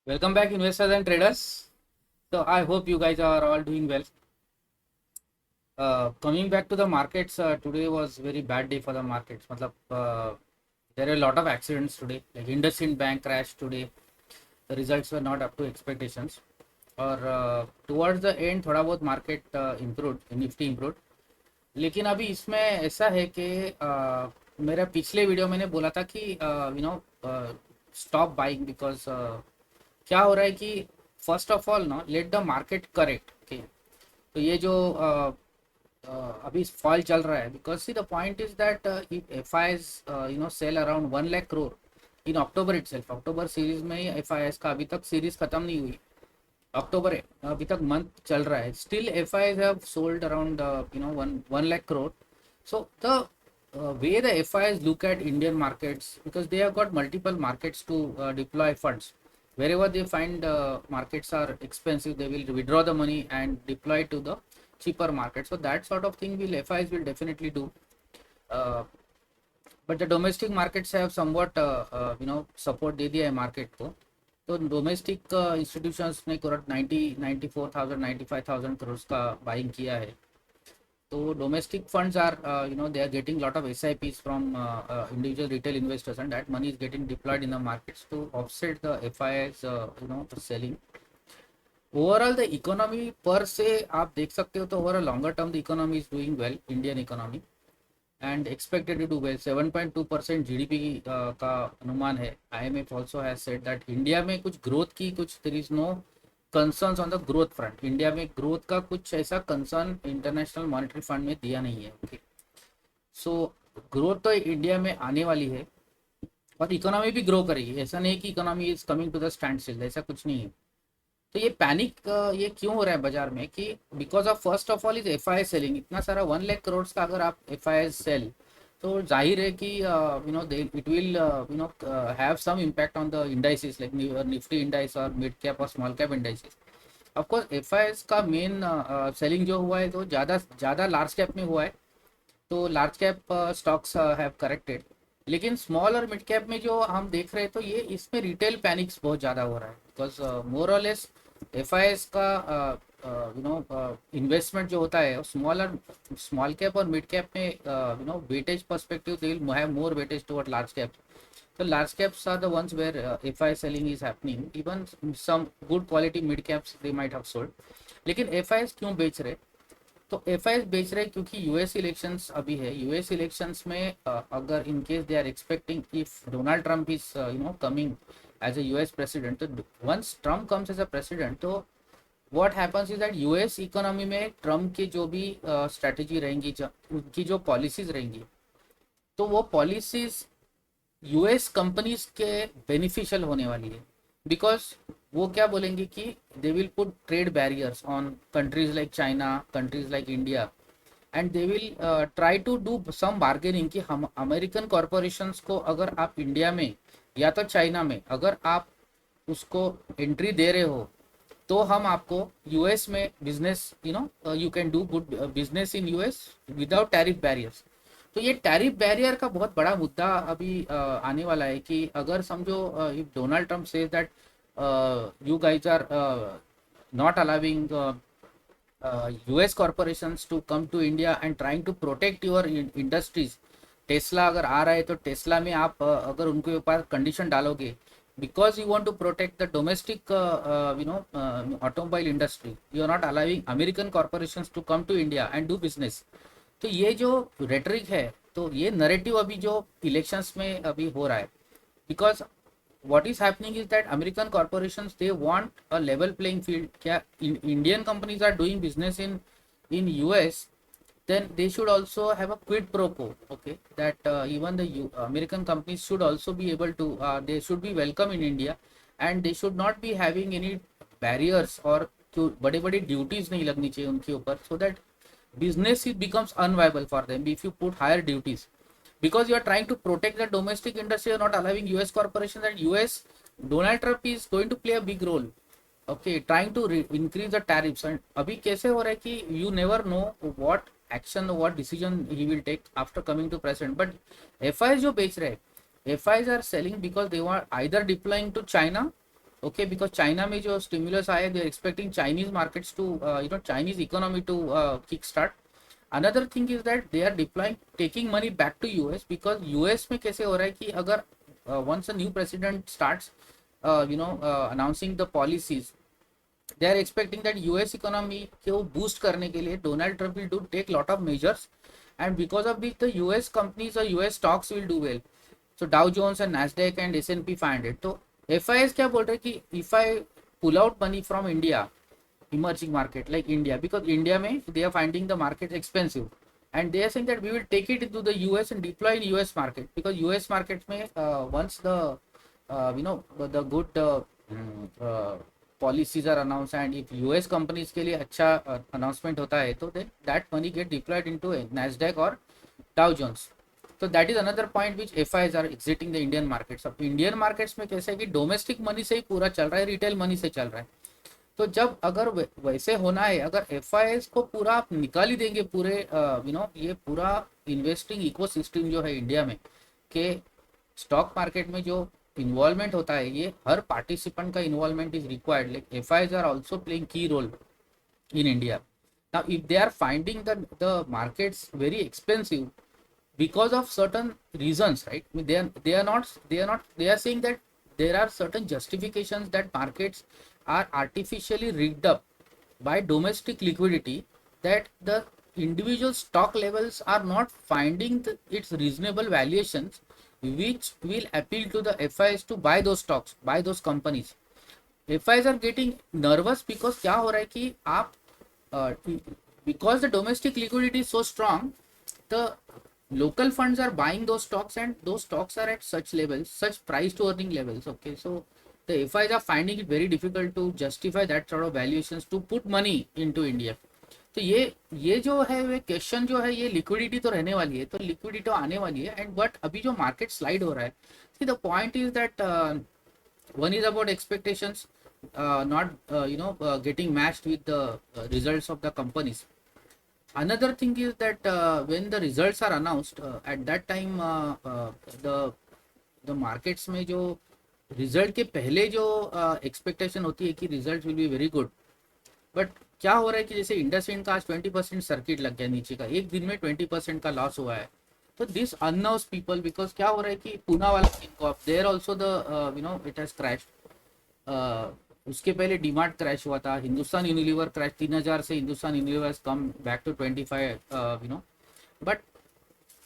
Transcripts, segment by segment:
Welcome back, investors and traders. So I hope you guys are all doing well. Coming back to the markets, today was very bad day for the markets. There are a lot of accidents today. Like IndusInd Bank crashed today. The results were not up to expectations. और towards the end थोड़ा बहुत market improve Nifty improve. लेकिन अभी इसमें ऐसा है कि मेरा पिछले वीडियो मैंने बोला था कि स्टॉप बाइंग बिकॉज क्या हो रहा है कि फर्स्ट ऑफ ऑल ना let the market correct. Okay, तो ये जो अभी फॉल चल रहा है because see the point is that if F I S sell around 1 lakh crore in October itself. October series में ही एफ आई एस का अभी तक सीरीज खत्म नहीं हुई. अक्टूबर है, अभी तक मंथ चल रहा है. Still F I S have sold around 1 lakh crore. So the way the FIs look at Indian markets, because they have got multiple markets to deploy funds. Wherever they find markets are expensive, they will withdraw the money and deploy to the cheaper market. So that sort of thing will FIs will definitely do. Uh, but the domestic markets have somewhat support दे दिया है market को. तो domestic institutions ने करोड़ 94,000 95,000 करोड़ का buying किया है. तो domestic funds are they are getting lot of SIPs from individual retail investors, and that money is getting deployed in the markets to offset the FIIs selling. Overall the economy per se आप देख सकते हो तो over a longer term the economy is doing well, Indian economy, and expected to do well. 7.2% GDP का अनुमान है. IMF also has said that India में कुछ ग्रोथ की कुछ there is no concerns on the growth front. India में growth का कुछ ऐसा कंसर्न इंटरनेशनल मॉनेटरी फंड में दिया नहीं है. ओके, सो ग्रोथ तो इंडिया में आने वाली है और इकोनॉमी भी ग्रो करेगी. ऐसा नहीं कि economy is coming to the standstill, ऐसा कुछ नहीं है. तो ये पैनिक ये क्यों हो रहा है बाजार में कि because of first of all is F I selling. इतना सारा 1 लाख करोड़ का अगर आप एफ आई सेल तो जाहिर है कि it will have some impact on the indices like Nifty indices और मिड कैप और small cap indices. Of course F I S का मेन सेलिंग जो हुआ है तो ज़्यादा ज़्यादा लार्ज कैप में हुआ है. तो large cap stocks have corrected. लेकिन स्मॉल और मिड कैप में जो हम देख रहे हैं तो ये इसमें रिटेल पैनिक्स बहुत ज़्यादा हो रहा है because more or less F I S का इन्वेस्टमेंट जो होता है स्मॉल कैप और मिड कैप में weightage perspective they will have more weightage toward large cap. So large caps are the ones where FI selling is happening. Even some good quality mid caps they might have sold. लेकिन FIs क्यों बेच रहे? तो FIs बेच रहे क्योंकि US elections अभी है. यूएस इलेक्शंस में अगर in case they are expecting if Donald Trump is coming as a US president, तो once Trump comes as a president तो what happens is that US economy में ट्रम्प की जो भी स्ट्रेटेजी रहेंगी, उनकी जो पॉलिसीज रहेंगी, तो वो पॉलिसीज यूएस कंपनीज के बेनिफिशियल होने वाली है. बिकॉज वो क्या बोलेंगे कि they will put trade barriers on countries like China, countries like India, and they will try to do some bargaining कि हम अमेरिकन कॉरपोरेशंस को अगर आप इंडिया में या तो चाइना में अगर आप उसको एंट्री दे रहे हो तो हम आपको यूएस में business you can do good business in US without tariff barriers. तो ये टैरिफ बैरियर का बहुत बड़ा मुद्दा अभी आने वाला है कि अगर समझो if Donald Trump says that you guys are not allowing US corporations to come to India and trying to protect your industries. Tesla अगर आ रहा है तो टेस्ला में आप अगर उनके ऊपर कंडीशन डालोगे because you want to protect the domestic automobile industry, you are not allowing American corporations to come to India and do business. तो ये जो रेटरिक है तो ये नरेटिव अभी जो इलेक्शंस में अभी हो रहा है because what is happening is that American corporations they want a level playing field. क्या Indian companies are doing business in US, then they should also have a quid pro quo. Okay, that even the American companies should also be able to they should be welcome in India, and they should not be having any barriers or बड़े बड़े duties नहीं लगनी चाहिए उनके ऊपर, so that business it becomes unviable for them if you put higher duties, because you are trying to protect the domestic industry. You are not allowing US corporations, and US Donald Trump is going to play a big role. Okay, trying to increase the tariffs. And अभी कैसे हो रहा है कि you never know what action, what decision he will take after coming to president. But FIs जो बेच रहे हैं, FIs are selling because they were either deploying to China Okay, because China में जो stimulus आया, they are expecting Chinese markets to Chinese economy to kick start. Another thing is that they are deploying taking money back to US, because US में कैसे हो रहा है कि अगर once a new president starts announcing the policies, they are expecting that US economy को boost करने के लिए Donald Trump will do take lot of measures, and because of which the US companies or US stocks will do well. So Dow Jones and Nasdaq and S&P 500. तो FIS क्या बोल रहे हैं कि if I pull out money from India, emerging market like India, because India में they are finding the market expensive, and they are saying that we will take it into the US and deploy in US market, because US market में once the the good policies are announced, and if US companies के लिए अच्छा announcement होता है, तो then that money get deployed into Nasdaq or Dow Jones. So that is another point which FIs are exiting the Indian markets. अब Indian markets में कैसा है कि डोमेस्टिक मनी से ही पूरा चल रहा है, रिटेल मनी से चल रहा है. तो जब अगर वैसे होना है, अगर FIs को पूरा आप निकाल ही देंगे पूरे ये पूरा इन्वेस्टिंग इकोसिस्टम जो है इंडिया में, के स्टॉक मार्केट में जो इन्वॉल्वमेंट होता है, ये हर पार्टिसिपेंट का involvement is required. Like FIs are also playing key role in India. Now, if they are finding the markets very expensive because of certain reasons, right? I mean, they are saying that there are certain justifications that markets are artificially rigged up by domestic liquidity, that the individual stock levels are not finding its reasonable valuations, which will appeal to the FIs to buy those stocks, buy those companies. FIs are getting nervous because क्या हो रहा है कि आप because the domestic liquidity is so strong, the local funds are buying those stocks, and those stocks are at such levels, such price to earning levels. Okay, so the FIs are finding it very difficult to justify that sort of valuations to put money into India. तो ये जो है वे question जो है, ये liquidity तो रहने वाली है, तो लिक्विडिटी तो आने वाली है. एंड बट अभी जो मार्केट स्लाइड हो रहा है, सी the point is that one is about expectations not getting matched with the results of the companies. Another thing is that when the results are announced, at that time the markets में जो result के पहले जो expectation होती है कि result will be very good, but क्या हो रहा है कि जैसे इंडसइंड का आज 20% सर्किट लग गया नीचे का, एक दिन में 20% का लॉस हुआ है. तो दिस अननोस पीपल, बिकॉज क्या हो रहा है कि पूना वाला there also the it has crashed. उसके पहले डीमार्ट क्रैश हुआ था, हिंदुस्तान यूनिलीवर क्रैश, 3000 से Hindustan Unilever come back to 25. But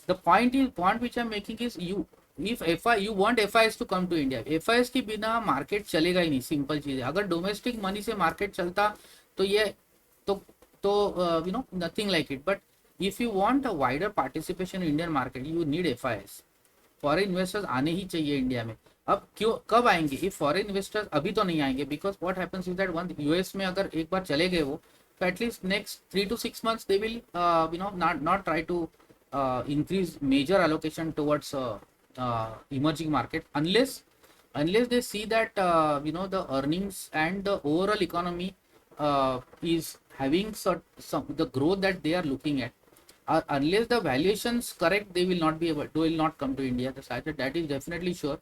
the point which I'm making is, you want FIs to come to India. FIs के बिना मार्केट चलेगा ही नहीं, सिंपल चीज है. अगर डोमेस्टिक मनी से मार्केट चलता तो ये तो nothing like it. But if you want a wider participation in Indian market, you need FIs. Foreign investors आने ही चाहिए इंडिया में. अब क्यों कब आएंगे? इफ फॉरेन इन्वेस्टर्स अभी तो नहीं आएंगे, because what happens is that one US में अगर एक बार चले गए वो, तो at least next 3 to 6 months they will not try to increase major allocation towards emerging market, unless they see that the earnings and the overall economy is having some the growth that they are looking at. Unless the valuations correct, they will not come to India. That is definitely sure.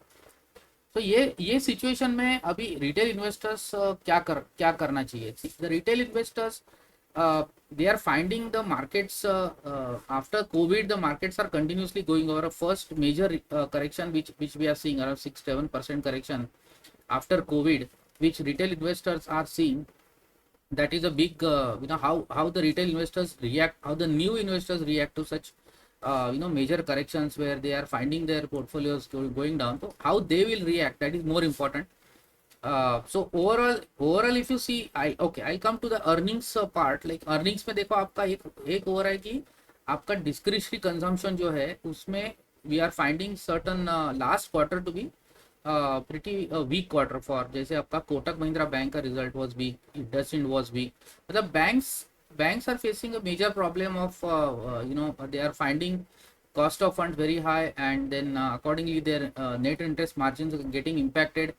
तो ये situation में अभी retail investors क्या करना चाहिए? The retail investors, they are finding the markets after COVID, the markets are continuously going over a first major correction, which we are seeing around 6-7% correction after COVID, which retail investors are seeing. That is a big how the retail investors react, how the new investors react to such major corrections where they are finding their portfolios going down. So how they will react, that is more important. So overall if you see, I'll come to the earnings part. Like earnings में देखो आपका एक हो रहा है कि आपका discretionary consumption जो है उसमें we are finding certain last quarter to be pretty weak quarter for, जैसे आपका कोटक महिंद्रा बैंक का result was weak, IndusInd was weak. मतलब banks are facing a major problem of they are finding cost of funds very high, and then accordingly their net interest margins are getting impacted,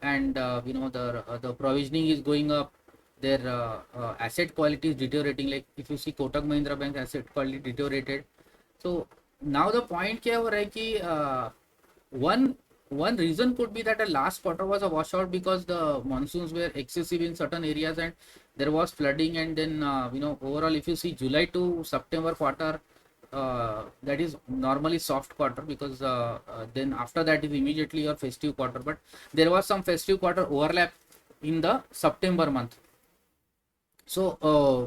and the provisioning is going up, their asset quality is deteriorating. Like if you see Kotak Mahindra Bank asset quality deteriorated. So now the point क्या हो रहा है कि one one reason could be that the last quarter was a washout because the monsoons were excessive in certain areas and there was flooding. And then overall if you see July to September quarter, that is normally soft quarter because then after that is immediately your festive quarter, but there was some festive quarter overlap in the September month. So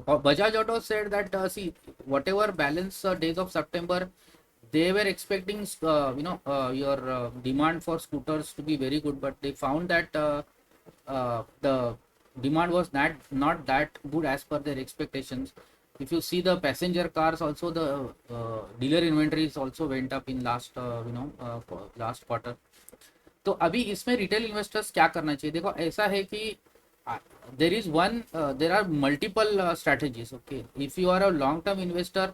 Bajaj Auto said that see, whatever balance days of September, they were expecting your demand for scooters to be very good, but they found that the demand was not that good as per their expectations. If you see the passenger cars also, the dealer inventories also went up in last quarter. तो अभी इसमें retail investors क्या करना चाहिए? देखो ऐसा है कि there are multiple strategies. Okay, if you are a long term investor,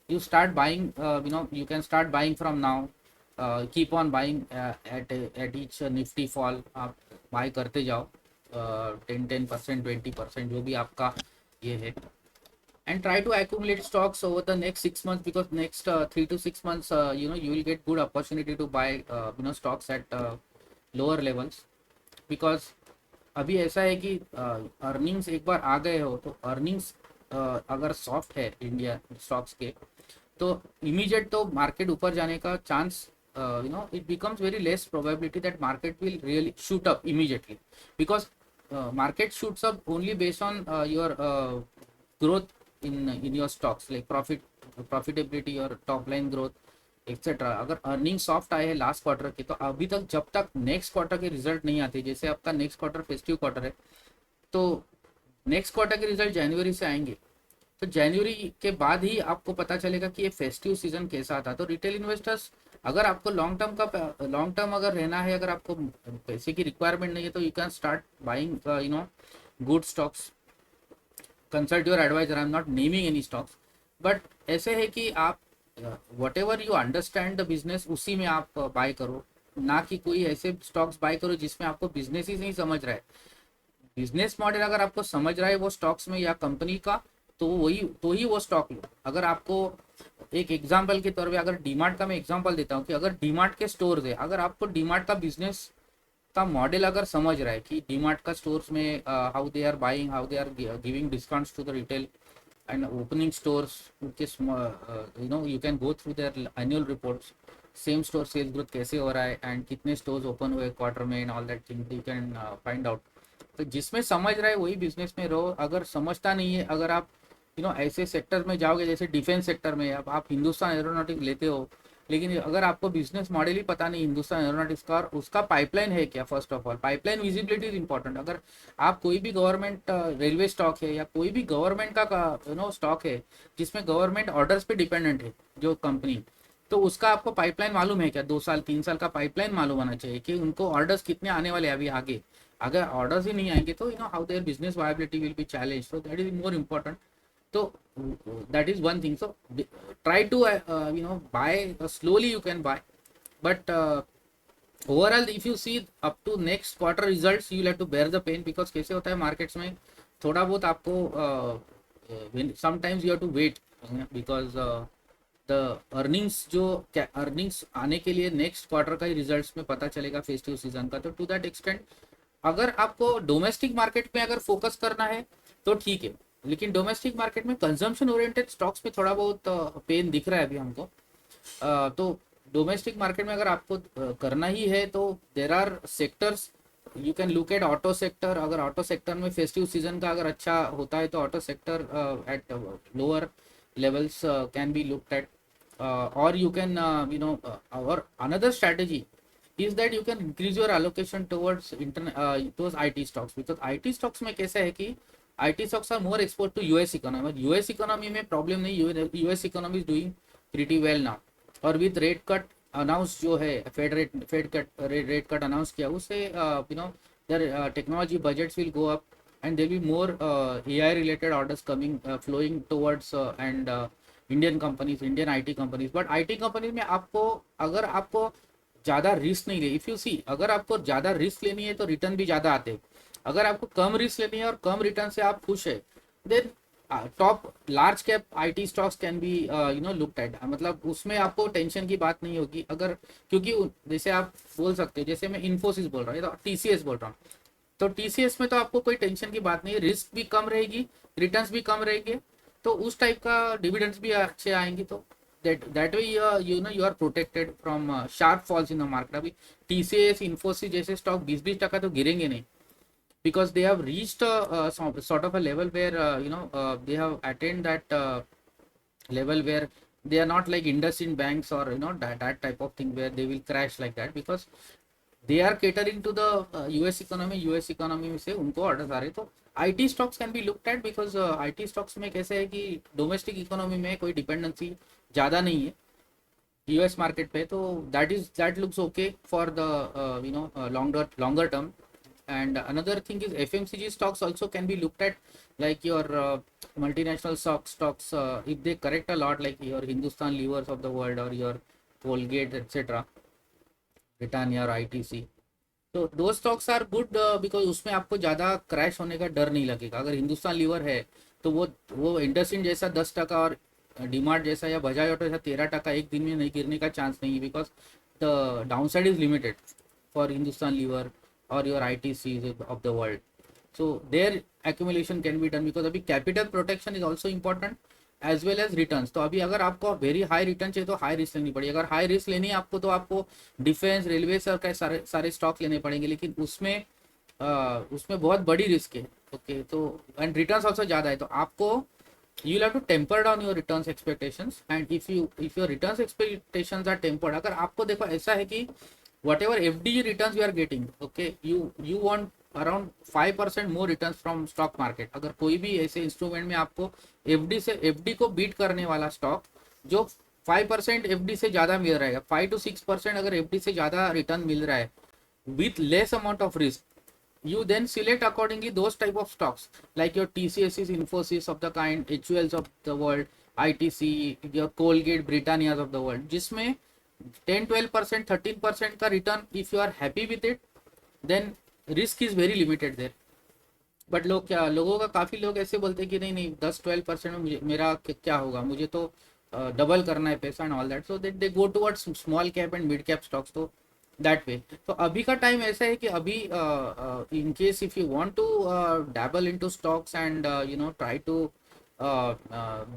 you start buying, you can start buying from now, keep on buying at each nifty fall, आप buy करते जाओ 10% 20% जो भी आपका ये है, and try to accumulate stocks over the next 6 months, because next 3 to 6 months you will get good opportunity to buy stocks at lower levels. Because अभी ऐसा है कि अर्निंग्स एक बार आ गए हो तो अर्निंग्स अगर सॉफ्ट है इंडिया स्टॉक्स के, तो इमीडिएट तो मार्केट ऊपर जाने का chance it becomes very less probability that market will really shoot up immediately, because market shoots up only based on your growth in your stocks, like profitability or top line growth etcetera. अगर earning soft आए हैं last quarter के, तो अभी तक जब तक next quarter के रिजल्ट नहीं आते, जैसे आपका नेक्स्ट क्वार्टर फेस्टिव क्वार्टर है, तो नेक्स्ट क्वार्टर के रिजल्ट जनवरी से आएंगे, तो जनवरी के बाद ही आपको पता चलेगा कि ये फेस्टिव सीजन कैसा था. तो रिटेल इन्वेस्टर्स, अगर आपको लॉन्ग टर्म अगर रहना है, अगर आपको पैसे की रिक्वायरमेंट नहीं है, तो you can start buying good stocks. Consult your adviser, I am not naming any stocks, but ऐसे है कि आप whatever you understand the business उसी में आप बाय करो, ना कि कोई ऐसे स्टॉक्स बाय करो जिसमें आपको बिजनेस ही नहीं समझ रहा है. बिजनेस मॉडल अगर आपको समझ रहा है वो स्टॉक्स में या कंपनी का, तो ही वो स्टॉक लो. अगर आपको एक एग्जांपल के तौर पे, अगर डीमार्ट का मैं एग्जांपल देता हूँ कि अगर डीमार्ट के स्टोर्स है, अगर आपको डीमार्ट का बिजनेस का मॉडल अगर समझ रहा है कि डीमार्ट का स्टोर्स में how they are buying, how they are giving discounts to the retail and opening stores, you can go through their annual reports, same store sales growth कैसे हो रहा है and कितने stores open हुए क्वार्टर में and all that thing you can find out. तो जिसमें समझ रहा है वही बिजनेस में रहो. अगर समझता नहीं है, अगर आप ऐसे सेक्टर में जाओगे, जैसे डिफेंस सेक्टर में, अब आप हिंदुस्तान एरोनॉटिक्स लेते हो, लेकिन अगर आपको बिजनेस मॉडल ही पता नहीं हिंदुस्तान एरोनॉटिक्स का, और उसका पाइपलाइन है क्या, first of all pipeline visibility is important. अगर आप कोई भी गवर्नमेंट रेलवे स्टॉक है या कोई भी गवर्नमेंट का स्टॉक है जिसमें गवर्नमेंट ऑर्डर्स पे डिपेंडेंट है जो कंपनी, तो उसका आपको पाइपलाइन मालूम है क्या, 2 साल 3 साल का पाइपलाइन मालूम होना चाहिए कि उनको ऑर्डर्स कितने आने वाले हैं अभी आगे. अगर ऑर्डर्स ही नहीं आएंगे तो how their business viability will be challenge. So that is more important. So that is one thing. So try to buy slowly. You can buy, but overall if you see up to next quarter results, you will have to bear the pain, because कैसे होता है markets में, थोड़ा बहुत आपको sometimes you have to wait, because the earnings earnings आने के लिए नेक्स्ट क्वार्टर का ही रिजल्ट्स में पता चलेगा फेस्टिव सीजन का. तो टू दैट एक्सटेंट अगर आपको डोमेस्टिक मार्केट में अगर फोकस करना है तो ठीक है, लेकिन डोमेस्टिक मार्केट में कंजम्पशन ओरिएंटेड स्टॉक्स में थोड़ा बहुत पेन दिख रहा है अभी हमको. तो डोमेस्टिक मार्केट में अगर आपको करना ही है तो there are sectors, you can look at auto sector. अगर ऑटो सेक्टर में फेस्टिव सीजन का अगर अच्छा होता है तो auto sector at lower levels can be looked at, or you can or another strategy is that you can increase your allocation towards those IT stocks, because IT stocks में कैसा है कि IT stocks are more exposed to US economy. US economy में problem नहीं, US economy is doing pretty well now, और with rate cut announce जो है, fade cut announce किया, उससे their technology budgets will go up and there will be more AI related orders coming flowing towards and Indian companies, Indian IT companies. But IT companies में आपको, अगर आपको ज़्यादा risk नहीं ले, इफ़ यू सी, अगर आपको ज़्यादा रिस्क लेनी है तो रिटर्न भी ज़्यादा आते हैं. अगर आपको कम रिस्क लेनी है और कम रिटर्न से आप खुश है, then top large cap IT stocks can be looked at, मतलब उसमें आपको टेंशन की बात नहीं होगी अगर, क्योंकि जैसे आप बोल सकते हो, जैसे मैं इन्फोसिस बोल रहा हूँ, तो टीसीएस बोल रहा हूँ, तो टीसीएस में तो आपको कोई टेंशन की बात नहीं है, रिस्क भी कम रहेगी, रिटर्न्स भी कम रहेंगे, तो उस टाइप का डिविडेंड्स भी अच्छे आएंगे, तो that way you are protected from sharp falls in the market. अभी टीसीएस इन्फोसिस जैसे स्टॉक 20-20% तो गिरेंगे नहीं, because they have reached sort of a level where they have attained that level where they are not like industry banks or that type of thing where they will crash like that, because they are catering to the US economy में से उनको order आ रहे, तो IT stocks can be looked eight, because IT stocks में कैसे है कि domestic economy में कोई डिपेंडेंसी ज़्यादा नहीं है यूएस मार्केट पे, तो that looks okay for the longer term. And another thing is FMCG stocks also can be looked at, like your multinational stocks, if they correct a lot, like your Hindustan Levers of the world or your Colgate, etc., Britannia or ITC. तो दो stocks are good, because उसमें आपको ज़्यादा crash होने का डर नहीं लगेगा। अगर हिंदुस्तान लीवर है तो वो इंडस्इंड जैसा 10% और डीमार्ट जैसा या बजाज ऑटो जैसा 13% एक दिन में नहीं गिरने का चांस नहीं है, because the downside is limited for Hindustan Lever और your I T C of the world. So their accumulation can be done, because अभी capital protection is also important as well as returns. तो अभी अगर आपको very high return चाहिए तो high risk लेनी पड़ेगी, अगर हाई रिस्क लेनी है आपको तो आपको डिफेंस रेलवे सर का सारे सारे स्टॉक लेने पड़ेंगे, लेकिन उसमें बहुत बड़ी रिस्क है। ओके, तो एंड रिटर्न्स ऑल्सो ज़्यादा है, तो आपको you have to temper down your returns expectations, and if your returns expectations are tempered, अगर आपको देखो ऐसा है कि whatever F D return you are getting, okay, you want around 5% more return from stock market. अगर कोई भी ऐसे इंस्ट्रूमेंट में आपको एफडी को बीट करने वाला स्टॉक जो 5% एफडी से ज़्यादा मिल रहा है, 5 to 6% अगर एफडी से ज़्यादा रिटर्न मिल रहा है with less amount of risk, you then select accordingly those type of stocks like your TCS's, Infosys of the kind, HULs of the world, ITC, your Colgate, Britannias of the world, जिसमें 10-12%, 13% का return, if you are happy with it, then risk is very limited there. But लोगों का काफ़ी लोग ऐसे बोलते हैं कि नहीं नहीं 10-12% में मेरा क्या होगा, मुझे तो डबल करना है पैसा and all that, so they go towards small cap and mid cap stocks, तो दैट वे। तो अभी का टाइम ऐसा है कि अभी in case if you want to dabble into stocks and try to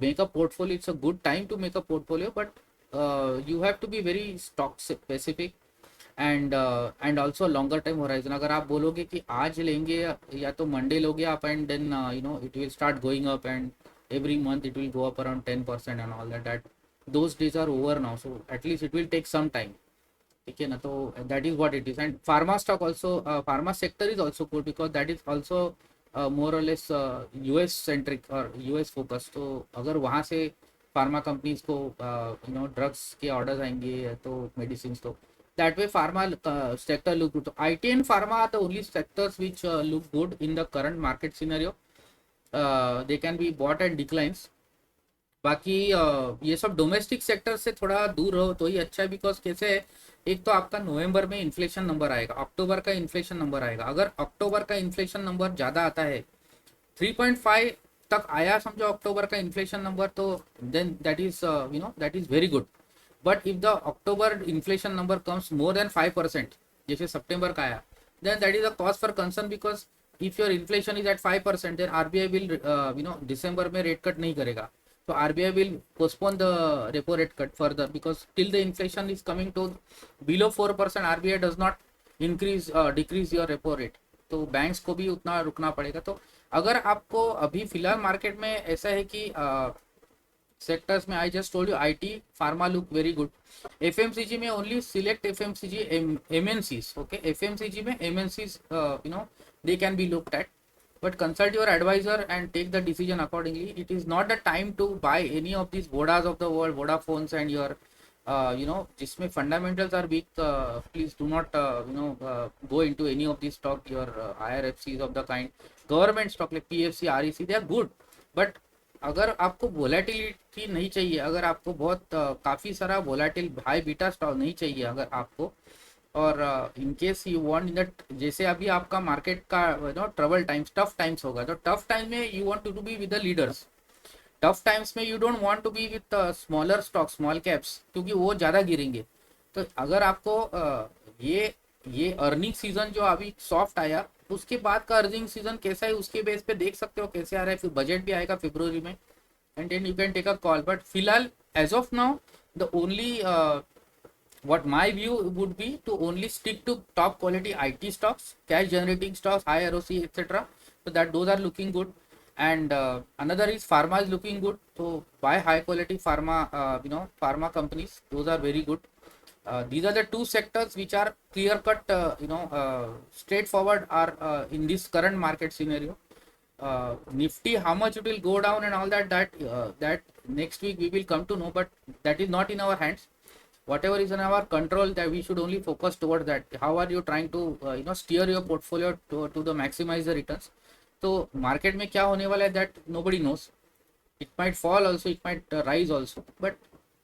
make a portfolio, it's a good time to make a portfolio, but you have to be very stock specific and also longer time horizon. अगर आप बोलोगे कि आज लेंगे या तो Monday लोगे आप, and then it will start going up and every month it will go up around 10% and all that those days are over now, so at least it will take some time, ठीक है ना। तो that is what it is, and pharma stock also, pharma sector is also good because that is also more or less US centric or US focus. तो अगर वहाँ से pharma companies को drugs के ऑर्डर्स आएंगे तो मेडिसिन, तो that way pharma sector look good. So IT and pharma are the only sectors which look good in the current market scenario. They can be bought at declines. बाकी ये सब domestic sector से थोड़ा दूर रहो तो ही अच्छा है, बिकॉज कैसे है, एक तो आपका नवंबर में इन्फ्लेशन नंबर आएगा, अक्टूबर का इन्फ्लेशन नंबर आएगा। अगर अक्टूबर का इन्फ्लेशन नंबर ज़्यादा आता है, 3.5 तक आया समझो अक्टूबर का इन्फ्लेशन नंबर, तो then that is very good. But if the October inflation number comes more than 5%, जैसे सितंबर का आया, then that is a cause for concern, because if your inflation is at 5%, then RBI will दिसंबर में rate cut नहीं करेगा, तो RBI will postpone the repo rate cut further, because till the inflation is coming to below 4%, RBI does not decrease your repo rate, तो banks को भी उतना रुकना पड़ेगा। तो अगर आपको अभी फिलहाल मार्केट में ऐसा है कि सेक्टर्स में, I just told you IT pharma look very good, FMCG में only select FMCG MNCs, okay, FMCG में MNCs they can be looked at, but consult your advisor and take the decision accordingly. It is not the time to buy any of these Vodas of the world, Vodaphones and your जिसमें fundamentals are weak, please do not go into any of these stock, your IRFCs of the kind, government stock like PFC, REC, they are good, but अगर आपको volatility नहीं चाहिए, अगर आपको बहुत काफ़ी सारा वोलेटिल हाई बीटा स्टॉक नहीं चाहिए, अगर आपको, और in case you want in that, जैसे अभी आपका मार्केट का ट्रबल टाइम्स, टफ टाइम्स होगा, तो टफ टाइम में you want to be with the leaders, tough times में you don't want to be with smaller stock, small caps, क्योंकि वो ज़्यादा गिरेंगे। तो अगर आपको ये अर्निंग सीजन जो अभी सॉफ्ट आया, उसके बाद का अर्निंग सीजन कैसा है उसके बेस पे देख सकते हो कैसे आ रहा है, फिर बजट भी आएगा फरवरी में, and then you can take a call. But फिलहाल as of now the only what my view would be to only stick to top quality IT stocks, cash generating stocks, high ROC, etc. So that those are looking good. And another is pharma is looking good. So buy high quality pharma, pharma companies. Those are very good. These are the two sectors which are clear cut, straightforward are in this current market scenario. Nifty, how much it will go down and all that, that next week we will come to know, but that is not in our hands. Whatever is in our control, that we should only focus towards that. How are you trying to steer your portfolio to the maximize the returns? तो market में क्या होने वाला है that nobody nose, it might fall also, it might rise also, but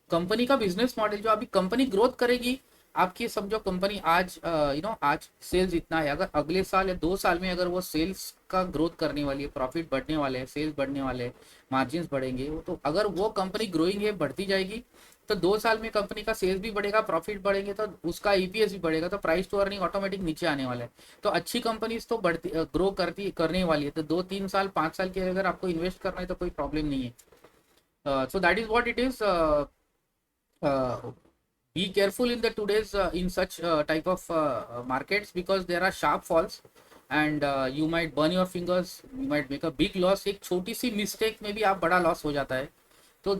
company का business model जो अभी company growth करेगी, आपकी समझो कंपनी आज आज सेल्स इतना है, अगर अगले साल या 2 साल में अगर वो सेल्स का ग्रोथ करने वाली है, प्रॉफिट बढ़ने वाले हैं, सेल्स बढ़ने वाले हैं, मार्जिन बढ़ेंगे, तो अगर वो कंपनी ग्रोइंग है, बढ़ती जाएगी, तो 2 साल में कंपनी का सेल्स भी बढ़ेगा, प्रॉफिट बढ़ेंगे, तो उसका ईपीएस भी बढ़ेगा, तो प्राइस टू अर्निंग ऑटोमेटिक नीचे आने वाला है। तो अच्छी कंपनीज तो बढ़ती ग्रो करने वाली है, तो 2-3 साल 5 साल के अगर आपको इन्वेस्ट करना है तो कोई प्रॉब्लम नहीं है। So that is what it is. Be careful in the today's in such type of markets, because there are sharp falls, and you might burn your fingers, you might make a big loss। एक छोटी सी mistake में भी आप बड़ा loss हो जाता है। तो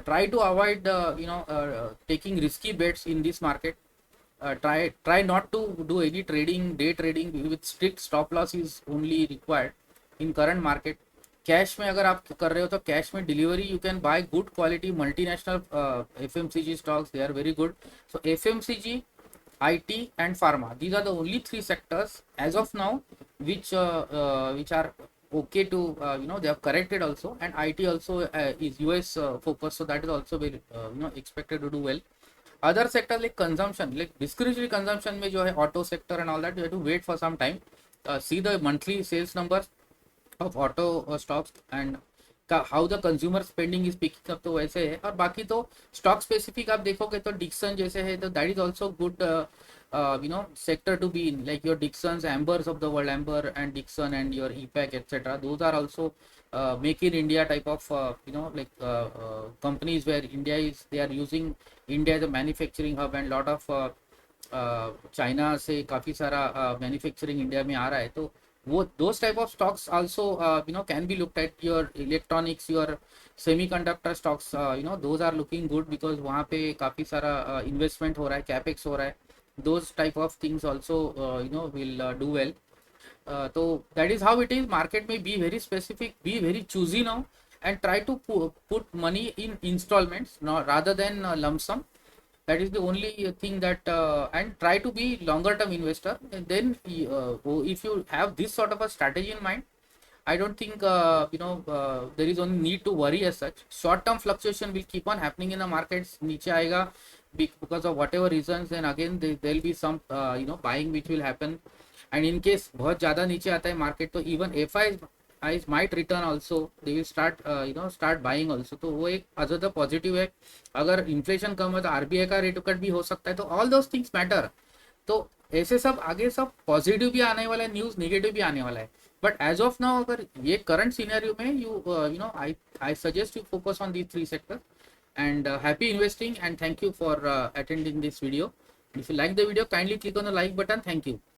try to avoid taking risky bets in this market। Try not to do any trading, day trading with strict stop loss is only required in current market। Cash में अगर आप कर रहे हो तो कैश में delivery, you can buy good quality multinational FMCG stocks, they are very good. So FMCG, IT and pharma, these are the only 3 sectors as of now which are okay to they have corrected also, and IT also is US focused, so that is also very expected to do well। other sector like consumption, like discretionary consumption में जो है auto sector and all that, you have to wait for some time, see the monthly sales numbers of auto stocks and how the consumer spending is picking up, तो वैसे है। और बाकी तो stock specific आप देखोगे तो डिक्सन जैसे है, तो that is also good sector to be in, like your Dixons, Ambers of the world, Amber and Dixon and your EPAC, etc. Those are also make in India type of companies where they are using India as a manufacturing hub, and lot of China से काफ़ी सारा manufacturing India में आ रहा है। तो वो those type of stocks also can be looked at। your electronics, your semiconductor stocks, those are looking good, because वहाँ पे काफ़ी सारा इन्वेस्टमेंट हो रहा है, कैपेक्स हो रहा है। those type of things also will do well। so that is how it is। market may be very specific, be very choosy now, and try to put money in installments, rather than lump sum। that is the only thing that and try to be longer term investor, and then if you have this sort of a strategy in mind, I don't think there is only need to worry as such। short term fluctuation will keep on happening in the markets, नीचे आएगा because of whatever reasons, then again there will be some buying which will happen, and in case बहुत ज़्यादा नीचे आता है market, तो even FIs might return also, they will start buying also। तो वो एक अदर पॉजिटिव है। अगर इन्फ्लेशन कम है तो RBI का रेट कट भी हो सकता है, तो ऑल दोस थिंग्स मैटर। तो ऐसे सब आगे सब पॉजिटिव भी आने वाला है, न्यूज़ नेगेटिव भी आने वाला है, बट एज ऑफ नाउ अगर ये करंट सिनेरियो में I suggest you focus on these 3 sectors। and happy investing, and thank you for attending this video। if you like the video, kindly click on the like button। thank you।